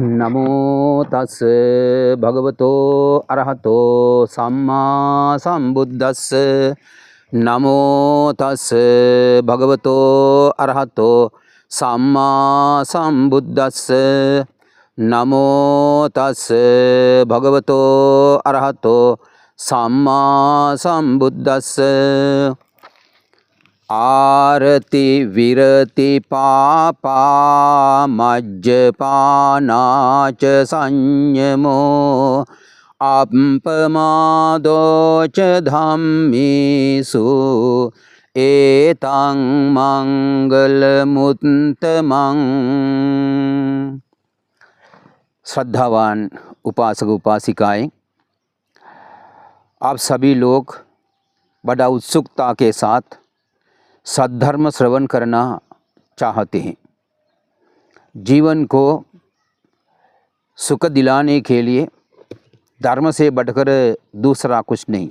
नमो तस् भगवतो अरहतो सम्मा संबुद्धस्। नमो तस् भगवतो अरहतो सम्मा संबुद्धस्। नमो तस् भगवतो अरहतो सम्मा संबुद्धस्। आरति विरति पापा मज्जपाना च संयमो अपमादो च धम्मेषु एतं मंगलमुत्तमं। श्रद्धावान उपासक उपासिकाएं, आप सभी लोग बड़ा उत्सुकता के साथ सद्धर्म श्रवण करना चाहते हैं। जीवन को सुख दिलाने के लिए धर्म से बढ़कर दूसरा कुछ नहीं।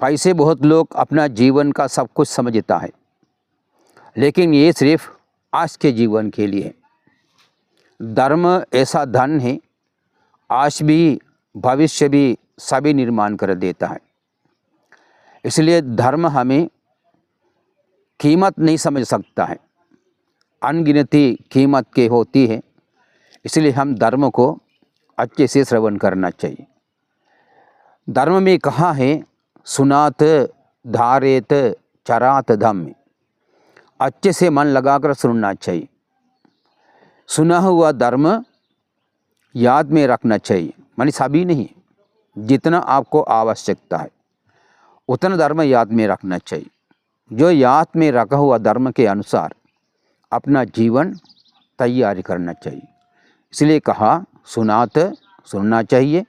पैसे बहुत लोग अपना जीवन का सब कुछ समझता है, लेकिन ये सिर्फ आज के जीवन के लिए है। धर्म ऐसा धन है, आज भी भविष्य भी सभी निर्माण कर देता है। इसलिए धर्म हमें कीमत नहीं समझ सकता है, अनगिनती कीमत के होती है। इसलिए हम धर्म को अच्छे से श्रवण करना चाहिए। धर्म में कहा है सुनात धारेत चरात धम्म, अच्छे से मन लगाकर सुनना चाहिए। सुना हुआ धर्म याद में रखना चाहिए, मानी सभी नहीं, जितना आपको आवश्यकता है उतना धर्म याद में रखना चाहिए। जो याद में रखा हुआ धर्म के अनुसार अपना जीवन तैयारी करना चाहिए। इसलिए कहा सुनात सुनना चाहिए,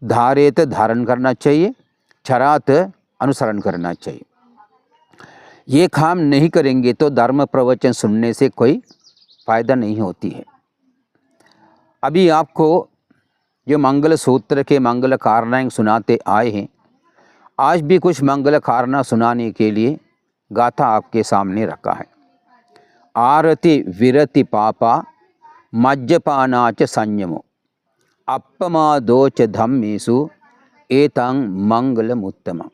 धारेत धारण करना चाहिए, चरात अनुसरण करना चाहिए। ये काम नहीं करेंगे तो धर्म प्रवचन सुनने से कोई फायदा नहीं होती है। अभी आपको जो मंगल सूत्र के मंगल कारणाएं सुनाते आए हैं, आज भी कुछ मंगल कारणा सुनाने के लिए गाथा आपके सामने रखा है। आरति विरति पापा मज्जपाना च संयमो अपमादो च धम्मेषु एतं मंगलमुत्तमम्।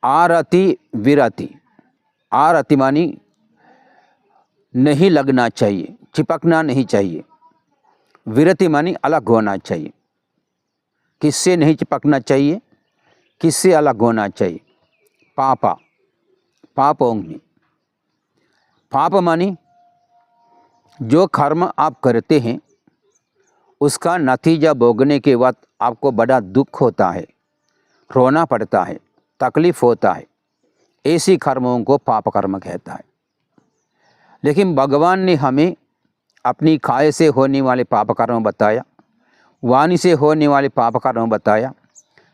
आरति विरति, आरति मानी नहीं लगना चाहिए, चिपकना नहीं चाहिए। विरति मानी अलग होना चाहिए। किससे नहीं चिपकना चाहिए, किससे अलग होना चाहिए? पापा, पापों में। पाप मानी जो कर्म आप करते हैं उसका नतीजा भोगने के बाद आपको बड़ा दुख होता है, रोना पड़ता है, तकलीफ होता है। ऐसी कर्मों को पाप कर्म कहता है। लेकिन भगवान ने हमें अपनी काय से होने वाले पाप कर्म बताया, वाणी से होने वाले पाप कर्म बताया,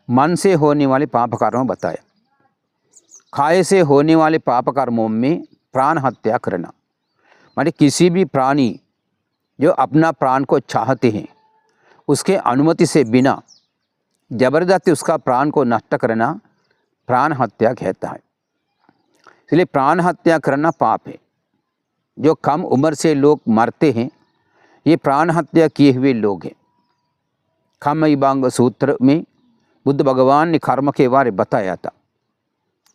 मन से होने वाले पाप कर्म बताया। काय से होने वाले पाप कर्मों में प्राण हत्या करना, माने किसी भी प्राणी जो अपना प्राण को चाहते हैं उसके अनुमति से बिना जबरदस्ती उसका प्राण को नष्ट करना प्राण हत्या कहता है। इसलिए प्राण हत्या करना पाप है। जो कम उम्र से लोग मरते हैं ये प्राण हत्या किए हुए लोग हैं। खम्मईबांग सूत्र में बुद्ध भगवान ने कर्म के बारे बताया था,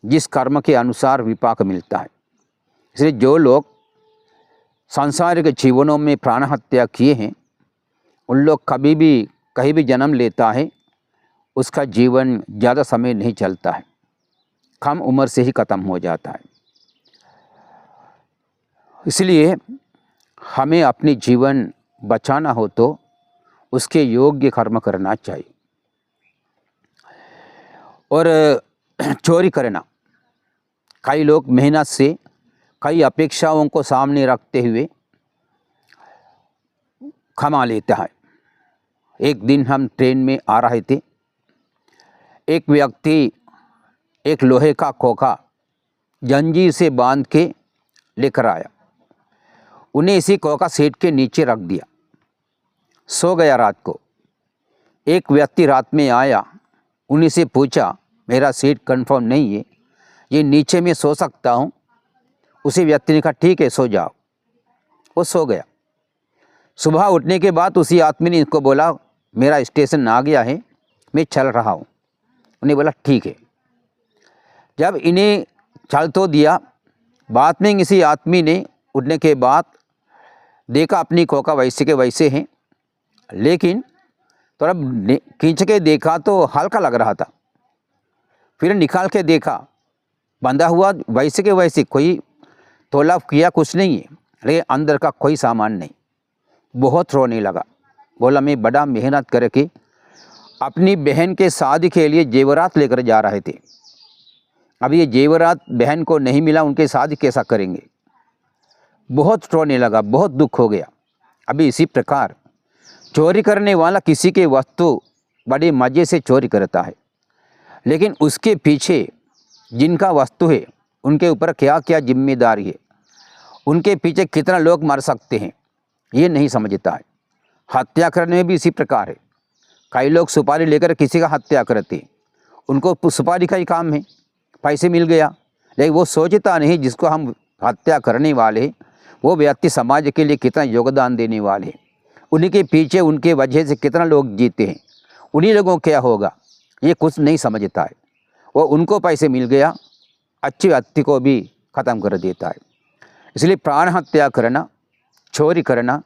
जिस कर्म के अनुसार विपाक मिलता है। इसलिए जो लोग सांसारिक जीवनों में प्राण हत्या किए हैं उन लोग कभी भी कहीं भी जन्म लेता है उसका जीवन ज़्यादा समय नहीं चलता है, कम उम्र से ही ख़त्म हो जाता है। इसलिए हमें अपनी जीवन बचाना हो तो उसके योग्य कर्म करना चाहिए। और चोरी करना, कई लोग मेहनत से कई अपेक्षाओं को सामने रखते हुए कमा लेता है। एक दिन हम ट्रेन में आ रहे थे, एक व्यक्ति एक लोहे का खोखा जंजीर से बांध के लेकर आया। उन्हें इसी खोखा सीट के नीचे रख दिया, सो गया रात को। एक व्यक्ति रात में आया, उन्हीं से पूछा मेरा सीट कंफर्म नहीं है, ये नीचे में सो सकता हूँ? उसी व्यक्ति ने कहा ठीक है सो जाओ। वो सो गया। सुबह उठने के बाद उसी आदमी ने इसको बोला मेरा स्टेशन आ गया है, मैं चल रहा हूँ। उन्हें बोला ठीक है। जब इन्हें चल तो दिया, बाद में किसी आदमी ने उठने के बाद देखा अपनी खोका वैसे के वैसे हैं, लेकिन थोड़ा खींच के देखा तो हल्का लग रहा था। फिर निकाल के देखा बंधा हुआ वैसे के वैसे, कोई तोला किया कुछ नहीं है, लेकिन अंदर का कोई सामान नहीं। बहुत रोने लगा, बोला मैं बड़ा मेहनत करके अपनी बहन के शादी के लिए जेवरात लेकर जा रहे थे, अब ये जेवरात बहन को नहीं मिला, उनके शादी कैसा करेंगे। बहुत रोने लगा, बहुत दुख हो गया। अभी इसी प्रकार चोरी करने वाला किसी के वस्तु बड़े मज़े से चोरी करता है, लेकिन उसके पीछे जिनका वस्तु है उनके ऊपर क्या क्या जिम्मेदारी है, उनके पीछे कितना लोग मर सकते हैं, ये नहीं समझता है। हत्या करने में भी इसी प्रकार है। कई लोग सुपारी लेकर किसी का हत्या करते हैं, उनको सुपारी का ही काम है, पैसे मिल गया, लेकिन वो सोचता नहीं जिसको हम हत्या करने वाले वो व्यक्ति समाज के लिए कितना योगदान देने वाले हैं, उन्हीं के पीछे उनके वजह से कितना लोग जीते हैं, उन्हीं लोगों क्या होगा, ये कुछ नहीं समझता है। वो उनको पैसे मिल गया, अच्छे व्यक्ति को भी ख़त्म कर देता है। इसलिए प्राण हत्या करना, चोरी करना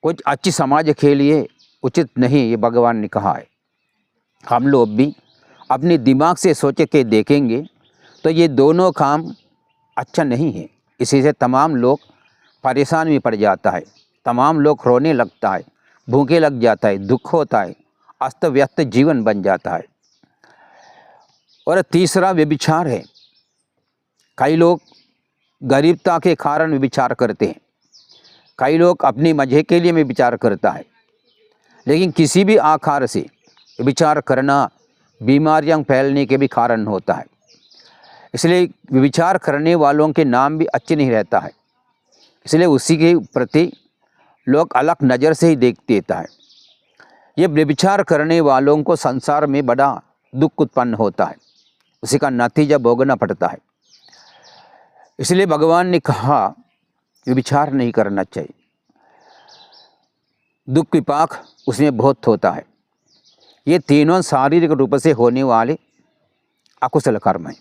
कुछ अच्छी समाज के लिए उचित नहीं, ये भगवान ने कहा है। हम लोग भी अपने दिमाग से सोच के देखेंगे तो ये दोनों काम अच्छा नहीं है। इसी से तमाम लोग परेशान में पड़ जाता है, तमाम लोग रोने लगता है, भूखे लग जाता है, दुख होता है, अस्त व्यस्त जीवन बन जाता है। और तीसरा व्यभिचार है। कई लोग गरीबता के कारण व्यभिचार करते हैं, कई लोग अपनी मजे के लिए व्यभिचार करता है, लेकिन किसी भी आकार से व्यभिचार करना बीमारियां फैलने के भी कारण होता है। इसलिए व्यभिचार करने वालों के नाम भी अच्छे नहीं रहता है, इसलिए उसी के प्रति लोग अलग नज़र से ही देख देता है। ये व्यभिचार करने वालों को संसार में बड़ा दुख उत्पन्न होता है, उसी का नतीजा भोगना पड़ता है। इसलिए भगवान ने कहा व्यभिचार नहीं करना चाहिए। दुख विपाक उसमें बहुत होता है। ये तीनों शारीरिक रूप से होने वाले अकुशल कर्म हैं।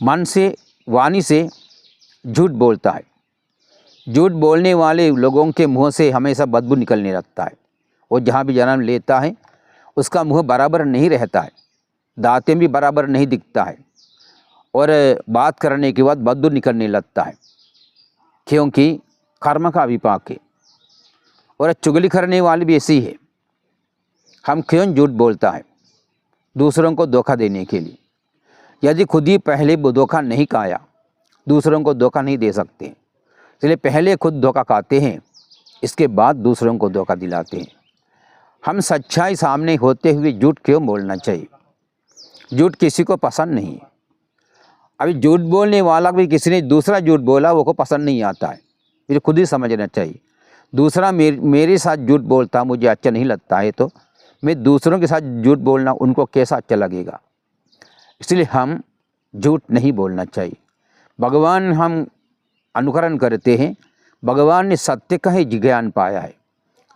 मन से, वाणी से झूठ बोलता है, झूठ बोलने वाले लोगों के मुंह से हमेशा बदबू निकलने लगता है। वो जहाँ भी जन्म लेता है उसका मुंह बराबर नहीं रहता है, दांतें भी बराबर नहीं दिखता है, और बात करने के बाद बदबू निकलने लगता है, क्योंकि कर्म का विपाक है। और चुगली करने वाली भी ऐसी है। हम क्यों झूठ बोलता है? दूसरों को धोखा देने के लिए। यदि खुद ही पहले वो धोखा नहीं खाया, दूसरों को धोखा नहीं दे सकते, इसलिए पहले खुद धोखा खाते हैं, इसके बाद दूसरों को धोखा दिलाते हैं। हम सच्चाई सामने होते हुए झूठ क्यों बोलना चाहिए? झूठ किसी को पसंद नहीं है। अभी झूठ बोलने वाला भी किसी ने दूसरा झूठ बोला, वो को पसंद नहीं आता है, फिर खुद ही समझना चाहिए। दूसरा मेरे साथ झूठ बोलता मुझे अच्छा नहीं लगता है, तो मैं दूसरों के साथ झूठ बोलना उनको कैसा अच्छा लगेगा। इसलिए हम झूठ नहीं बोलना चाहिए। भगवान हम अनुकरण करते हैं, भगवान ने सत्य का ही ज्ञान पाया है,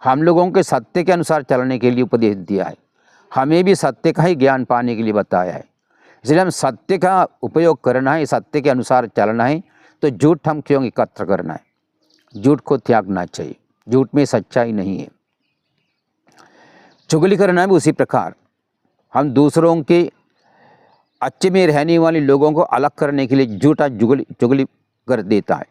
हम लोगों के सत्य के अनुसार चलने के लिए उपदेश दिया है, हमें भी सत्य का ही ज्ञान पाने के लिए बताया है। इसलिए हम सत्य का उपयोग करना है, सत्य के अनुसार चलना है, तो झूठ हम क्यों एकत्र करना है? झूठ को त्यागना चाहिए, झूठ में सच्चाई नहीं है। चुगली करना भी उसी प्रकार, हम दूसरों के अच्छे में रहने वाले लोगों को अलग करने के लिए झूठा चुगली कर देता है।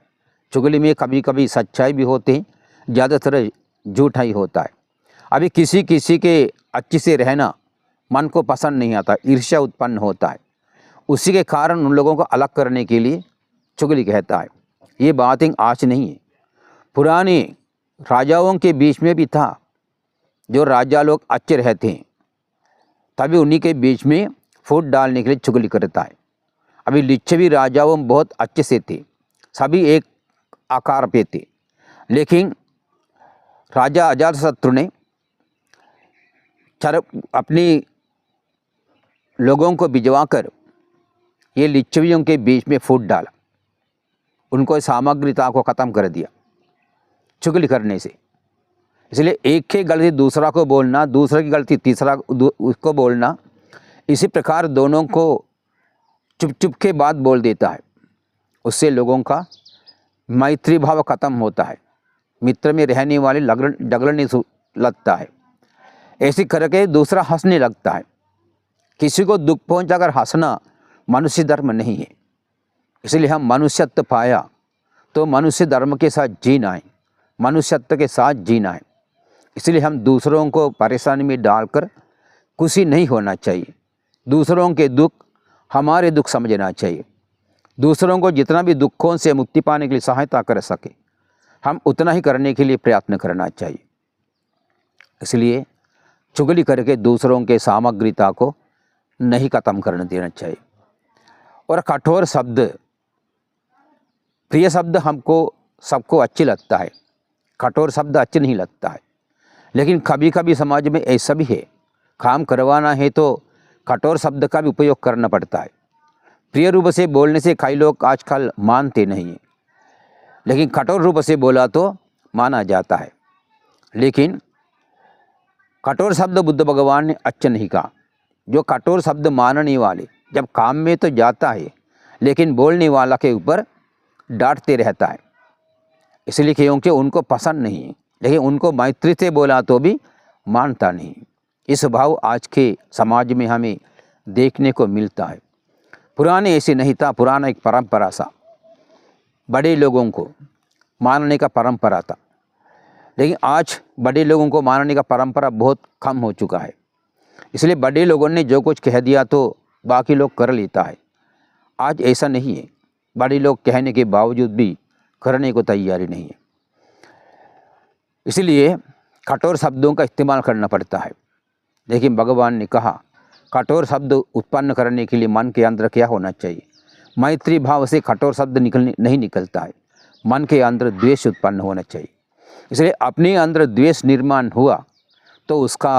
चुगली में कभी कभी सच्चाई भी होती है, ज़्यादातर झूठा ही होता है। अभी किसी के अच्छे से रहना मन को पसंद नहीं आता, ईर्ष्या उत्पन्न होता है, उसी के कारण उन लोगों को अलग करने के लिए चुगली कहता है। ये बातें आज नहीं है, पुराने राजाओं के बीच में भी था। जो राजा लोग अच्छे रहते हैं तभी उन्हीं के बीच में फूट डालने के लिए चुगली करता है। अभी लिच्छवी राजाओं बहुत अच्छे से थे, सभी एक आकार पे थे, लेकिन राजा अजातशत्रु ने अपनी लोगों को भिजवाकर ये लिच्छवियों के बीच में फूट डाला, उनको सामग्रिता को ख़त्म कर दिया, चुगली करने से। इसलिए एक की गलती दूसरा को बोलना, दूसरे की गलती तीसरा उसको बोलना, इसी प्रकार दोनों को चुप चुप के बात बोल देता है। उससे लोगों का मैत्री भाव खत्म होता है, मित्र में रहने वाले झगड़ने लगता है। ऐसे करके दूसरा हंसने लगता है। किसी को दुख पहुंचाकर हंसना मनुष्य धर्म नहीं है। इसलिए हम मनुष्यत्व पाया तो मनुष्य धर्म के साथ जीना है, मनुष्यत्व के साथ जीना है। इसलिए हम दूसरों को परेशानी में डालकर खुशी नहीं होना चाहिए। दूसरों के दुख हमारे दुख समझना चाहिए। दूसरों को जितना भी दुखों से मुक्ति पाने के लिए सहायता कर सके, हम उतना ही करने के लिए प्रयत्न करना चाहिए। इसलिए चुगली करके दूसरों के सामग्रिता को नहीं खत्म करने देना चाहिए। और कठोर शब्द, प्रिय शब्द हमको सबको अच्छे लगता है, कठोर शब्द अच्छे नहीं लगता है। लेकिन कभी कभी समाज में ऐसा भी है, काम करवाना है तो कठोर शब्द का भी उपयोग करना पड़ता है। प्रिय रूप से बोलने से कई लोग आजकल मानते नहीं हैं, लेकिन कठोर रूप से बोला तो माना जाता है। लेकिन कठोर शब्द बुद्ध भगवान ने अच्छा नहीं कहा। जो कठोर शब्द मानने वाले जब काम में तो जाता है, लेकिन बोलने वाला के ऊपर डांटते रहता है। इसलिए क्योंकि उनको पसंद नहीं है, लेकिन उनको मैत्री से बोला तो भी मानता नहीं। इस भाव आज के समाज में हमें देखने को मिलता है। पुराने ऐसे नहीं था, पुराना एक परंपरा सा, बड़े लोगों को मानने का परंपरा था। लेकिन आज बड़े लोगों को मानने का परंपरा बहुत कम हो चुका है। इसलिए बड़े लोगों ने जो कुछ कह दिया तो बाकी लोग कर लेता है। आज ऐसा नहीं है, बड़े लोग कहने के बावजूद भी करने को तैयारी नहीं है। इसलिए कठोर शब्दों का इस्तेमाल करना पड़ता है। लेकिन भगवान ने कहा कठोर शब्द उत्पन्न करने के लिए मन के अंदर क्या होना चाहिए? मैत्री भाव से कठोर शब्द नहीं निकलता है, मन के अंदर द्वेष उत्पन्न होना चाहिए। इसलिए अपने अंदर द्वेष निर्माण हुआ तो उसका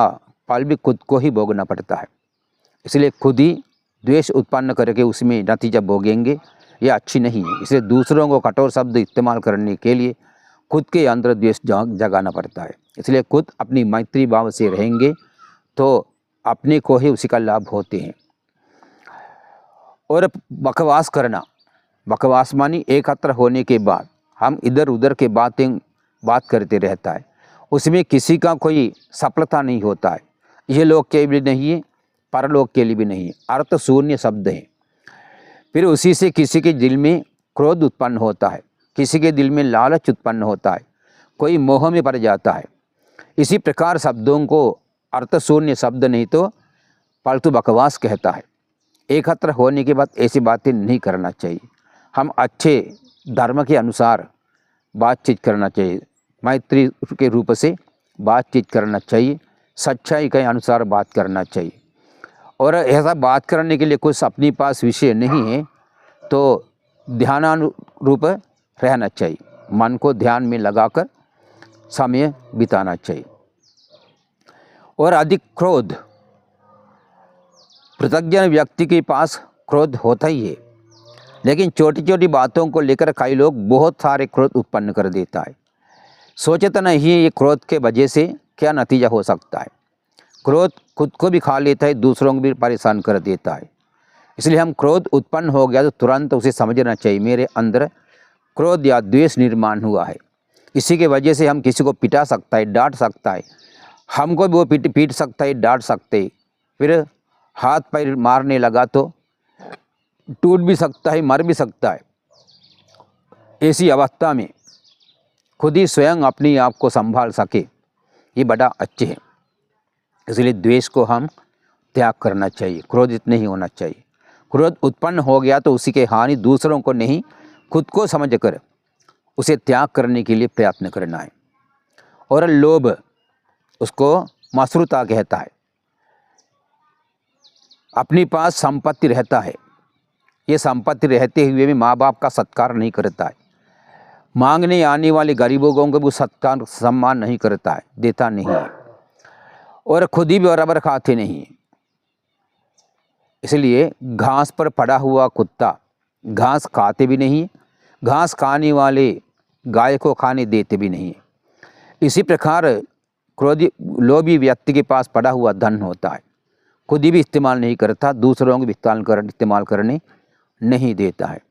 फल भी खुद को ही भोगना पड़ता है। इसलिए खुद ही द्वेष उत्पन्न करके उसमें नतीजा भोगेंगे, ये अच्छी नहीं है। इसलिए दूसरों को कठोर शब्द इस्तेमाल करने के लिए खुद के अंदर द्वेष जगाना पड़ता है। इसलिए खुद अपनी मैत्री भाव से रहेंगे तो अपने को ही उसी का लाभ होते हैं। और बकवास करना, बकवास मानी एकत्र होने के बाद हम इधर उधर के बात करते रहता है, उसमें किसी का कोई सफलता नहीं होता है। ये लोग के लिए नहीं है, परलोक के लिए भी नहीं है, अर्थ शून्य शब्द है। फिर उसी से किसी के दिल में क्रोध उत्पन्न होता है, किसी के दिल में लालच उत्पन्न होता है, कोई मोह में पड़ जाता है। इसी प्रकार शब्दों को अर्थ शून्य शब्द नहीं तो फालतू बकवास कहता है। एकत्र होने के बाद ऐसी बातें नहीं करना चाहिए। हम अच्छे धर्म के अनुसार बातचीत करना चाहिए, मैत्री के रूप से बातचीत करना चाहिए, सच्चाई के अनुसार बात करना चाहिए। और ऐसा बात करने के लिए कुछ अपने पास विषय नहीं है तो ध्यानानुरूप रहना चाहिए, मन को ध्यान में लगाकर समय बिताना चाहिए। और अधिक क्रोध, कृतज्ञ व्यक्ति के पास क्रोध होता ही है, लेकिन छोटी छोटी बातों को लेकर कई लोग बहुत सारे क्रोध उत्पन्न कर देता है। सोचता नहीं है ये क्रोध के वजह से क्या नतीजा हो सकता है। क्रोध खुद को भी खा लेता है, दूसरों को भी परेशान कर देता है। इसलिए हम क्रोध उत्पन्न हो गया तो तुरंत उसे समझना चाहिए मेरे अंदर क्रोध या द्वेष निर्माण हुआ है। इसी के वजह से हम किसी को पिटा सकता है, डांट सकता है, हमको भी वो पीट सकता है, डांट सकते हैं। फिर हाथ पैर मारने लगा तो टूट भी सकता है, मर भी सकता है। ऐसी अवस्था में खुद ही स्वयं अपने आप को संभाल सके, ये बड़ा अच्छे है। इसलिए द्वेष को हम त्याग करना चाहिए, क्रोधित नहीं होना चाहिए। क्रोध उत्पन्न हो गया तो उसी के हानि दूसरों को नहीं, खुद को समझकर उसे त्याग करने के लिए प्रयत्न करना है। और लोभ, उसको मसरूता कहता है। अपने पास संपत्ति रहता है, ये संपत्ति रहते हुए भी माँ बाप का सत्कार नहीं करता है, मांगने आने वाले गरीबों को भी सत्कार सम्मान नहीं करता है, देता नहीं है, और खुद ही बराबर खाते नहीं है। इसलिए घास पर पड़ा हुआ कुत्ता घास खाते भी नहीं, घास खाने वाले गाय को खाने देते भी नहीं। इसी प्रकार क्रोधी लोभी व्यक्ति के पास पड़ा हुआ धन होता है, खुद ही भी इस्तेमाल नहीं करता, दूसरों को भी इस्तेमाल करने नहीं देता है।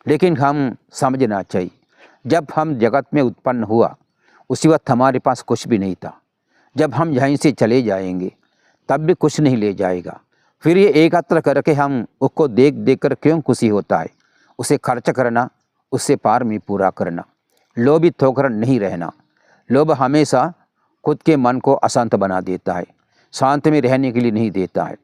लेकिन हम समझना चाहिए, जब हम जगत में उत्पन्न हुआ उसी वक्त हमारे पास कुछ भी नहीं था। जब हम यहीं से चले जाएंगे तब भी कुछ नहीं ले जाएगा। फिर ये एकत्र करके हम उसको देख देख कर क्यों खुशी होता है, उसे खर्च करना, उससे पार में पूरा करना, लोभित होकर नहीं रहना। लोभ हमेशा खुद के मन को अशांत बना देता है, शांत में रहने के लिए नहीं देता है।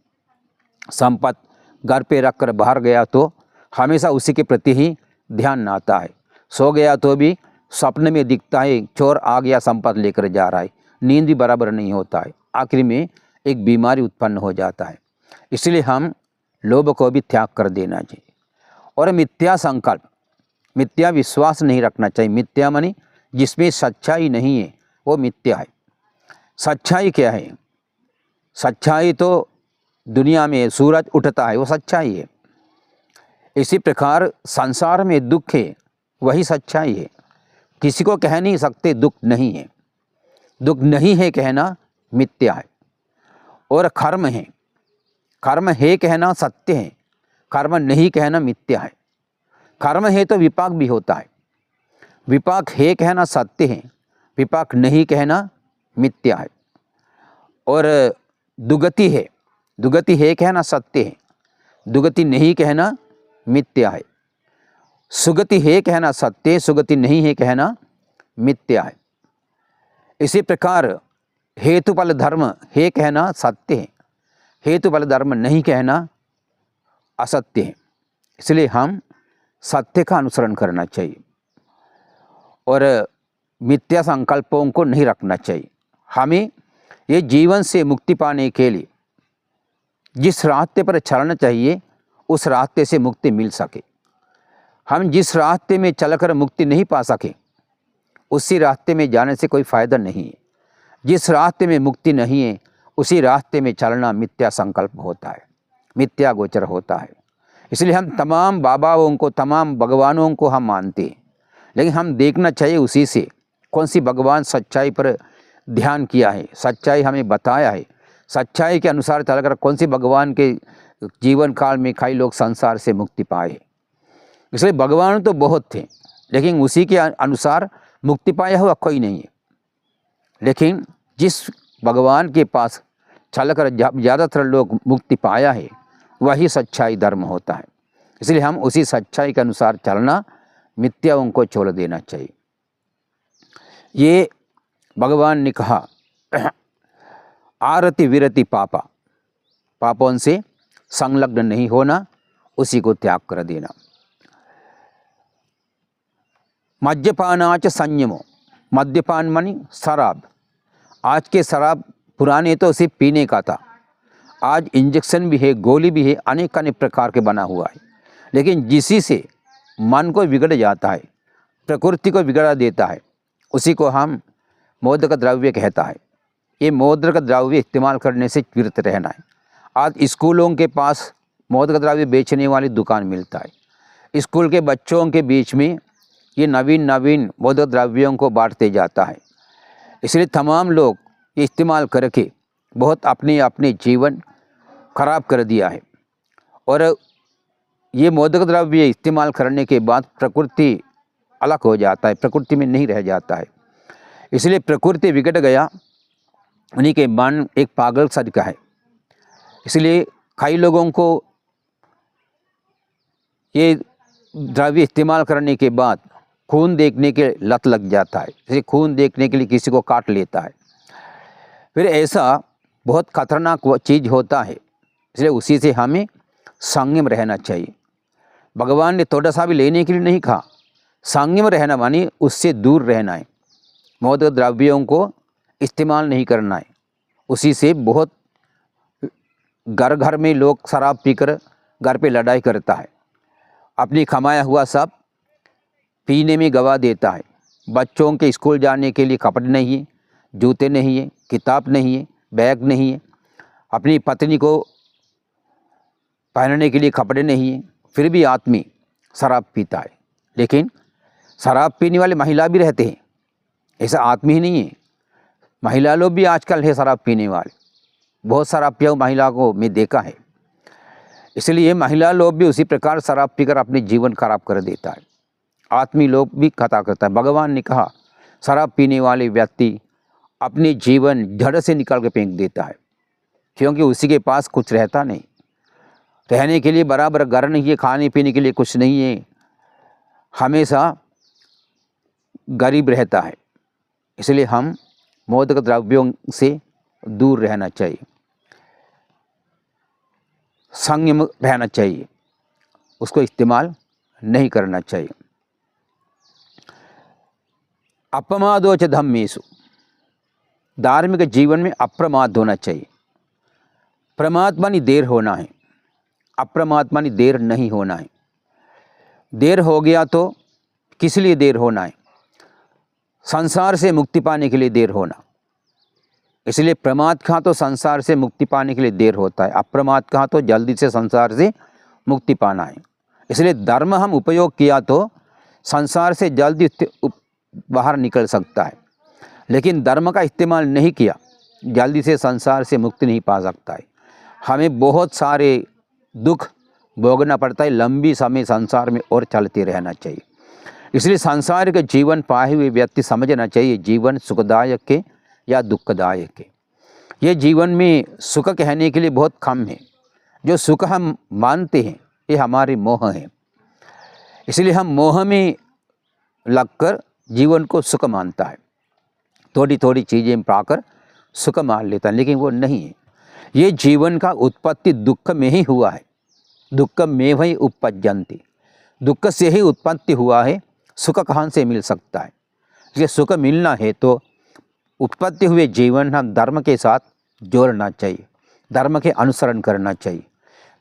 संपत्ति घर पे रख कर बाहर गया तो हमेशा उसी के प्रति ही ध्यान आता है। सो गया तो भी स्वप्न में दिखता है चोर आ गया संपत्ति लेकर जा रहा है, नींद भी बराबर नहीं होता है, आखिर में एक बीमारी उत्पन्न हो जाता है। इसलिए हम लोभ को भी त्याग कर देना चाहिए। और मिथ्या संकल्प, मिथ्या विश्वास नहीं रखना चाहिए। मिथ्या मानी जिसमें सच्चाई नहीं है वो मिथ्या है। सच्चाई क्या है? सच्चाई तो दुनिया में सूरज उठता है वो सच्चाई है। इसी प्रकार संसार में दुख है वही सच्चाई है। किसी को कह नहीं सकते दुख नहीं है, दुख नहीं है कहना मिथ्या है। और कर्म है, कर्म है कहना सत्य है, कर्म नहीं कहना मिथ्या है। कर्म है तो विपाक भी होता है, विपाक है कहना सत्य है, विपाक नहीं कहना मिथ्या है। और दुगति है, दुगति है कहना सत्य है, दुगति नहीं कहना मिथ्या है। सुगति है कहना सत्य, सुगति नहीं है कहना मिथ्या है। इसी प्रकार हेतुफल धर्म है कहना सत्य है, हेतुफल धर्म नहीं कहना असत्य है। इसलिए हम सत्य का अनुसरण करना चाहिए और मिथ्या संकल्पों को नहीं रखना चाहिए। हमें ये जीवन से मुक्ति पाने के लिए जिस रास्ते पर चलना चाहिए उस रास्ते से मुक्ति मिल सके। हम जिस रास्ते में चलकर मुक्ति नहीं पा सके उसी रास्ते में जाने से कोई फ़ायदा नहीं है। जिस रास्ते में मुक्ति नहीं है उसी रास्ते में चलना मिथ्या संकल्प होता है, मिथ्या गोचर होता है। इसलिए हम तमाम बाबाओं को, तमाम भगवानों को हम मानते हैं, लेकिन हम देखना चाहिए उसी से कौन सी भगवान सच्चाई पर ध्यान किया है, सच्चाई हमें बताया है, सच्चाई के अनुसार चलकर कौन सी भगवान के जीवन काल में कई लोग संसार से मुक्ति पाए। इसलिए भगवान तो बहुत थे लेकिन उसी के अनुसार मुक्ति पाया हुआ कोई नहीं है। लेकिन जिस भगवान के पास चलकर ज़्यादातर लोग मुक्ति पाया है वही सच्चाई धर्म होता है। इसलिए हम उसी सच्चाई के अनुसार चलना, मिथ्याओं को छोड़ देना चाहिए। ये भगवान ने कहा आरति विरति पापा, पापों से संलग्न नहीं होना, उसी को त्याग कर देना। मद्यपानाच संयमो, मद्यपान मानी शराब। आज के शराब पुराने तो सिर्फ पीने का था, आज इंजेक्शन भी है, गोली भी है, अनेक अनेक प्रकार के बना हुआ है। लेकिन जिसी से मन को बिगड़ जाता है, प्रकृति को बिगड़ा देता है, उसी को हम मोदक द्रव्य कहता है। ये मोदक द्रव्य इस्तेमाल करने से विरत रहना है। आज स्कूलों के पास मोदक द्रव्य बेचने वाली दुकान मिलता है, स्कूल के बच्चों के बीच में ये नवीन नवीन मोदक द्रव्यों को बांटते जाता है। इसलिए तमाम लोग ये इस्तेमाल करके बहुत अपने अपने जीवन खराब कर दिया है। और ये मोदक द्रव्य इस्तेमाल करने के बाद प्रकृति अलग हो जाता है, प्रकृति में नहीं रह जाता है। इसलिए प्रकृति बिगड़ गया, उन्हीं के मन एक पागल सा का है। इसलिए कई लोगों को ये द्रव्य इस्तेमाल करने के बाद खून देखने के लत लग जाता है, जैसे खून देखने के लिए किसी को काट लेता है। फिर ऐसा बहुत खतरनाक चीज़ होता है। इसलिए उसी से हमें संयम रहना चाहिए। भगवान ने थोड़ा सा भी लेने के लिए नहीं कहा, संयम रहना मानी उससे दूर रहना है, मोदक द्रव्यों को इस्तेमाल नहीं करना है। उसी से बहुत घर घर में लोग शराब पीकर घर पे लड़ाई करता है, अपनी कमाया हुआ सब पीने में गवा देता है। बच्चों के स्कूल जाने के लिए कपड़े नहीं है, जूते नहीं है, किताब नहीं है, बैग नहीं है, अपनी पत्नी को पहनने के लिए कपड़े नहीं है, फिर भी आदमी शराब पीता है। लेकिन शराब पीने वाले महिला भी रहते हैं, ऐसा आदमी ही नहीं है, महिला लोग भी आजकल है शराब पीने वाले, बहुत शराब पिया महिला को मैं देखा है। इसलिए महिला लोग भी उसी प्रकार शराब पीकर अपने जीवन खराब कर देता है, आदमी लोग भी खता करता है। भगवान ने कहा शराब पीने वाले व्यक्ति अपने जीवन धड़ से निकाल के फेंक देता है, क्योंकि उसी के पास कुछ रहता नहीं, रहने के लिए बराबर घर नहीं है, खाने पीने के लिए कुछ नहीं है, हमेशा गरीब रहता है। इसलिए हम मादक द्रव्यों से दूर रहना चाहिए, संयम रहना चाहिए, उसको इस्तेमाल नहीं करना चाहिए। अपमादोच धम्मेषु, धार्मिक जीवन में अप्रमाद होना चाहिए। प्रमाद मानी देर होना है, अप्रमाद मानी देर नहीं होना है। देर हो गया तो किस लिए देर होना है? संसार से मुक्ति पाने के लिए देर होना। इसलिए प्रमाद कहाँ तो संसार से मुक्ति पाने के लिए देर होता है, अप्रमाद कहाँ तो जल्दी से संसार से मुक्ति पाना है। इसलिए धर्म हम उपयोग किया तो संसार से जल्दी बाहर निकल सकता है, लेकिन धर्म का इस्तेमाल नहीं किया जल्दी से संसार से मुक्ति नहीं पा सकता है। हमें बहुत सारे दुख भोगना पड़ता है, लंबी समय संसार में और चलते रहना चाहिए। इसलिए सांसारिक जीवन पाए हुए व्यक्ति समझना चाहिए जीवन सुखदायक है या दुखदायक है। ये जीवन में सुख कहने के लिए बहुत कम है। जो सुख हम मानते हैं ये हमारे मोह है, इसलिए हम मोह में लगकर जीवन को सुख मानता है, थोड़ी थोड़ी चीज़ें पाकर सुख मान लेता है, लेकिन वो नहीं है। ये जीवन का उत्पत्ति दुख में ही हुआ है, दुख में वही उपपज्यन्ति, दुख से ही उत्पत्ति हुआ है, सुख कहाँ से मिल सकता है? इसलिए सुख मिलना है तो उत्पत्ति हुए जीवन हम धर्म के साथ जोड़ना चाहिए, धर्म के अनुसरण करना चाहिए।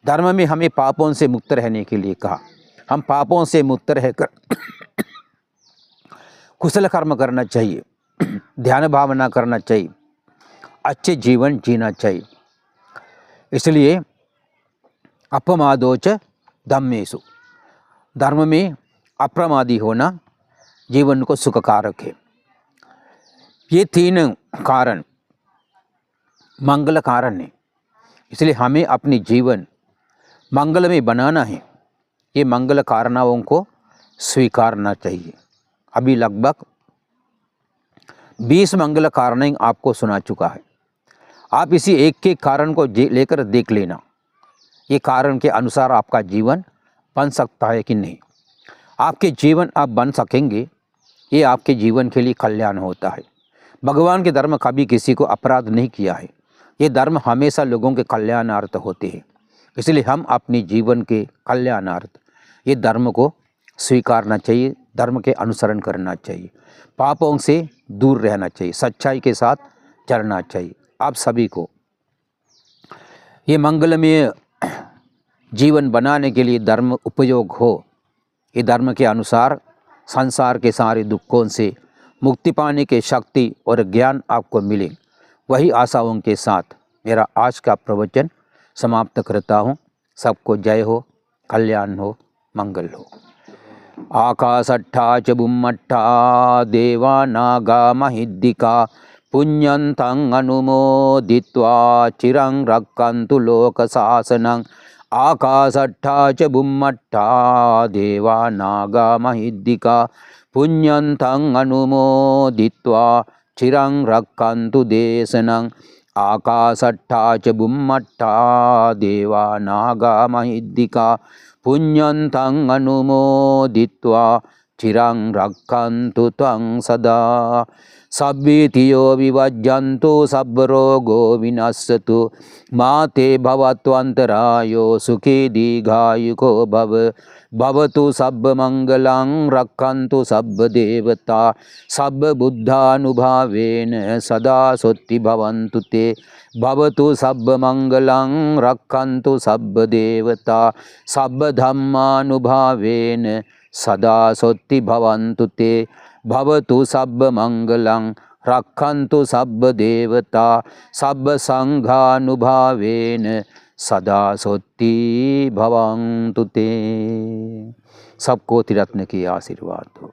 धर्म में हमें पापों से मुक्त रहने के लिए कहा, हम पापों से मुक्त रहकर कुशल कर्म करना चाहिए, ध्यान भावना करना चाहिए, अच्छे जीवन जीना चाहिए। इसलिए अपमादोच धम्मेषु, धर्म में अप्रमादी होना जीवन को सुखकारक है। ये तीन कारण मंगल कारण है, इसलिए हमें अपनी जीवन मंगल में बनाना है। ये मंगल कारणाओं को स्वीकारना चाहिए। अभी लगभग 20 मंगल कारण आपको सुना चुका है। आप इसी एक के कारण को लेकर देख लेना, ये कारण के अनुसार आपका जीवन बन सकता है कि नहीं। आपके जीवन आप बन सकेंगे, ये आपके जीवन के लिए कल्याण होता है। भगवान के धर्म कभी किसी को अपराध नहीं किया है, ये धर्म हमेशा लोगों के कल्याणार्थ होते हैं। इसलिए हम अपने जीवन के कल्याणार्थ ये धर्म को स्वीकारना चाहिए, धर्म के अनुसरण करना चाहिए, पापों से दूर रहना चाहिए, सच्चाई के साथ चलना चाहिए। आप सभी को ये मंगलमय जीवन बनाने के लिए धर्म उपयोग हो, ये धर्म के अनुसार संसार के सारे दुखों से मुक्ति पाने की शक्ति और ज्ञान आपको मिले, वही आशाओं के साथ मेरा आज का प्रवचन समाप्त करता हूँ। सबको जय हो, कल्याण हो, मंगल हो। आकाशट्ठा च बुम्मट्ठा देवा नागा महिद्दिका पुण्यन्तं अनुमोदित्वा चिरं रक्षन्तु लोकशासनं। आकाशट्ठा च बुम्मट्ठा देवा नागा महिद्दिका पुण्यन्तं अनुमोदित्वा चिरं रक्षन्तु देशनं। आकाशट्ठा च बुम्मट्ठा देवा नागा महिद्दिका पुण्यन्तं अनुमोदित्वा चिरं रक्षन्तु त्वं सदा। सब्बीतियो विवज्जन्तु सब्बरोगो विनश्यतु मा ते भवत्वन्तरायो सुखी दीर्घायुको भव। भवतु सब्बमङ्गलं रक्षन्तु सब्बदेवता सब्बबुद्धानुभावेन सदा सोत्ति भवन्तु ते। भवतु सब्बमङ्गलं रक्षन्तु सब्बदेवता सब्बधम्मानुभावेन सदा सोत्ति भवन्तु ते। भवतु सब्बमङ्गलं रक्षन्तु सब्बदेवता सब्बसङ्घानुभावेन सदा सोत्ति भवन्तु ते। सबको त्रिरत्न की आशीर्वाद हो।